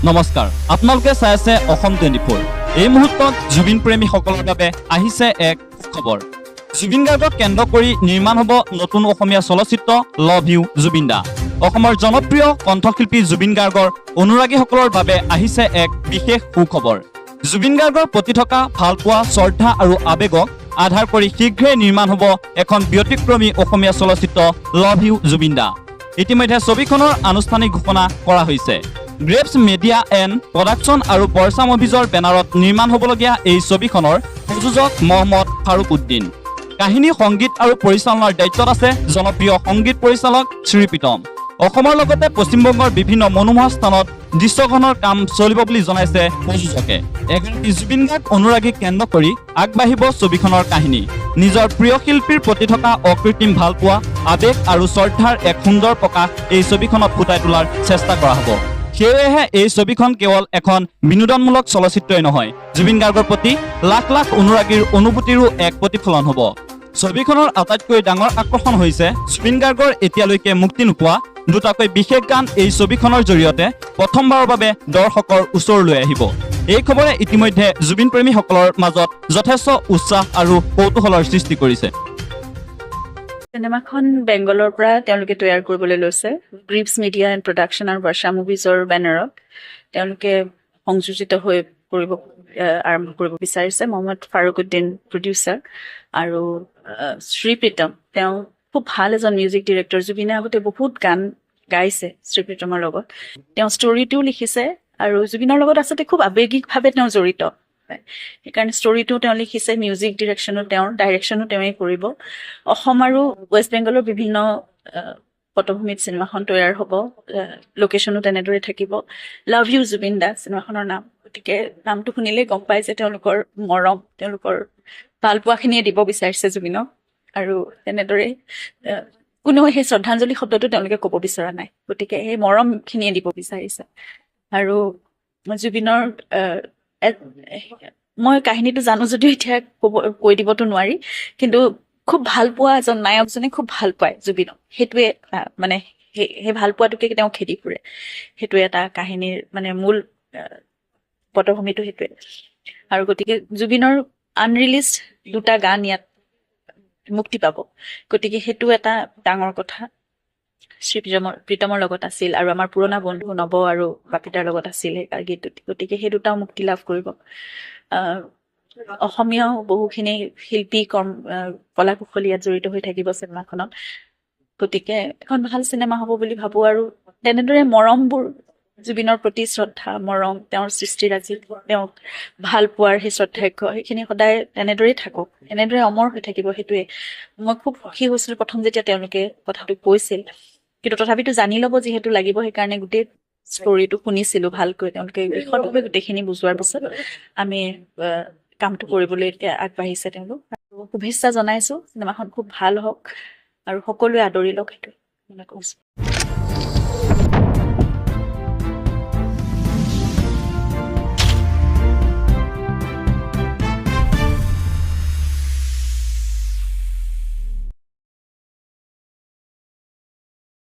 নমস্কাৰ আপোনালোকে চাই আছে অসম 24 এই মুহূৰ্তত জুবিন প্ৰেমী সকলৰ বাবে আহিছে এক খবৰ জুবিন গাৰ্গক কেন্দ্ৰ কৰি নিৰ্মাণ হ'ব নতুন অসমীয়া চলচ্চিত্ৰ লভ ইউ জুবিন দা অসমৰ জনপ্ৰিয় কণ্ঠশিল্পী জুবিন গাৰ্গৰ অনুৰাগীসকলৰ বাবে আহিছে এক বিশেষ সুখবৰ জুবিন গাৰ্গৰ প্ৰতি থকা ভালপোৱা শ্ৰদ্ধা আৰু আবেগক আধাৰ কৰি শীঘ্ৰে নিৰ্মাণ হ'ব এখন ব্যতিক্ৰমী অসমীয়া চলচ্চিত্ৰ লভ ইউ জুবিন দা ইতিমধ্যে ছবিখনৰ আনুষ্ঠানিক ঘোষণা কৰা হৈছে Greeves Media and Production আৰু Barsha Moviesৰ বেনাৰত নিৰ্মাণ হ'বলগীয়া এই ছবিখনৰ প্ৰযোজক মহম্মদ ফাৰুকুদ্দিন কাহিনী সংগীত আৰু পৰিচালনাৰ দায়িত্বত আছে জনপ্ৰিয় সংগীত পৰিচালক শ্ৰী প্ৰীতম অসমৰ লগতে পশ্চিমবংগৰ বিভিন্ন মনোমোহা স্থানত দৃশ্যখনৰ কাম চলিব বুলি জনাইছে প্ৰযোজকে এগৰাকী জুবিন গাৰ্গ অনুৰাগীক কেন্দ্ৰ কৰি আগবাঢ়িব ছবিখনৰ কাহিনী নিজৰ প্ৰিয় শিল্পীৰ প্ৰতি থকা অকৃত্ৰিম ভালপোৱা আবেগ আৰু শ্ৰদ্ধাৰ এক সুন্দৰ প্ৰকাশ এই ছবিখনত ফুটাই তোলাৰ চেষ্টা কৰা হ'ব সেয়েহে এই ছবিখন কেৱল এখন বিনোদনমূলক চলচ্চিত্ৰই নহয় জুবিন গাৰ্গৰ প্ৰতি লাখ লাখ অনুৰাগীৰ অনুভূতিৰো এক প্ৰতিফলন হ'ব ছবিখনৰ আটাইতকৈ ডাঙৰ আকৰ্ষণ হৈছে জুবিন গাৰ্গৰ এতিয়ালৈকে মুক্তি নোপোৱা দুটাকৈ বিশেষ গান এই ছবিখনৰ জৰিয়তে প্ৰথমবাৰৰ বাবে দৰ্শকৰ ওচৰলৈ আহিব এই খবৰে ইতিমধ্যে জুবিন প্ৰেমীসকলৰ মাজত যথেষ্ট উৎসাহ আৰু কৌতূহলৰ সৃষ্টি কৰিছে চিনেমাখন বেংগলৰ পৰা তেওঁলোকে তৈয়াৰ কৰিবলৈ লৈছে Greeves Media and Production আৰু Barsha Moviesৰ বেনাৰত তেওঁলোকে সংযোজিত হৈ আৰম্ভ কৰিব বিচাৰিছে মহম্মদ ফাৰুকুদ্দিন প্ৰডিউচাৰ আৰু শ্ৰী প্ৰীতম তেওঁ খুব ভাল এজন মিউজিক ডিৰেক্টৰ জুবিনে আগতে বহুত গান গাইছে শ্ৰী প্ৰীতমৰ লগত তেওঁ ষ্টৰিটোও লিখিছে আৰু জুবিনৰ লগত আচলতে খুব আৱেগিকভাৱে তেওঁ জড়িত সেইকাৰণে ষ্টৰিটো তেওঁ লিখিছে মিউজিক ডিৰেকশ্যনো তেওঁৰ ডাইৰেকশ্যনো তেওঁই কৰিব অসম আৰু ৱেষ্ট বেংগলৰ বিভিন্ন পটভূমিত চিনেমাখন তৈয়াৰ হ'ব লোকেশ্যনো তেনেদৰে থাকিব লাভ ইউ জুবিন দা চিনেমাখনৰ নাম গতিকে নামটো শুনিলেই গম পায় যে তেওঁলোকৰ মৰম তেওঁলোকৰ ভালপোৱাখিনিয়ে দিব বিচাৰিছে জুবিনক আৰু তেনেদৰে কোনেও সেই শ্ৰদ্ধাঞ্জলি শব্দটো তেওঁলোকে ক'ব বিচৰা নাই গতিকে সেই মৰমখিনিয়ে দিব বিচাৰিছে আৰু জুবিনৰ মই কাহিনীটো জানো যদিও এতিয়া কৈ দিবতো নোৱাৰি কিন্তু খুব ভাল পোৱা এজন নায়কজনে খুব ভাল পায় জুবিনক সেইটোৱে মানে সেই ভাল পোৱাটোকে তেওঁ খেদি ফুৰে সেইটোৱে এটা কাহিনীৰ মানে মূল পটভূমিটো সেইটোৱে আৰু গতিকে জুবিনৰ আনৰিলিজড দুটা গান ইয়াত মুক্তি পাব গতিকে সেইটো এটা ডাঙৰ কথা শ্ৰী প্ৰীতমৰ লগত আছিল আৰু আমাৰ পুৰণা বন্ধু নৱ আৰু বাপিতাৰ লগত আছিল সেই গীতটোত গতিকে সেই দুটাও মুক্তি লাভ কৰিব অসমীয়াও বহুখিনি শিল্পী কলা কুশলী ইয়াত জড়িত হৈ থাকিব চিনেমাখনত গতিকে এখন ভাল চিনেমা হ'ব বুলি ভাবোঁ আৰু তেনেদৰে মৰমবোৰ জুবিনৰ প্ৰতি শ্ৰদ্ধা মৰম তেওঁৰ সৃষ্টিৰাজি তেওঁক ভাল পোৱাৰ সেই শ্ৰদ্ধাৰ্ঘ্য সেইখিনি সদায় তেনেদৰেই থাকক এনেদৰে অমৰ হৈ থাকিব সেইটোৱে মই খুব সুখী হৈছিলোঁ প্ৰথম যেতিয়া তেওঁলোকে কথাটো কৈছিল কিন্তু তথাপিতো জানি ল'ব যিহেতু লাগিব সেইকাৰণে গোটেই ষ্টৰিটো শুনিছিলোঁ ভালকৈ তেওঁলোকে বিশদভাৱে গোটেইখিনি বুজোৱাৰ পিছত আমি কামটো কৰিবলৈ এতিয়া আগবাঢ়িছে তেওঁলোক আৰু শুভেচ্ছা জনাইছোঁ চিনেমাখন খুব ভাল হওক আৰু সকলোৱে আদৰি লওক সেইটোৱে কৈছোঁ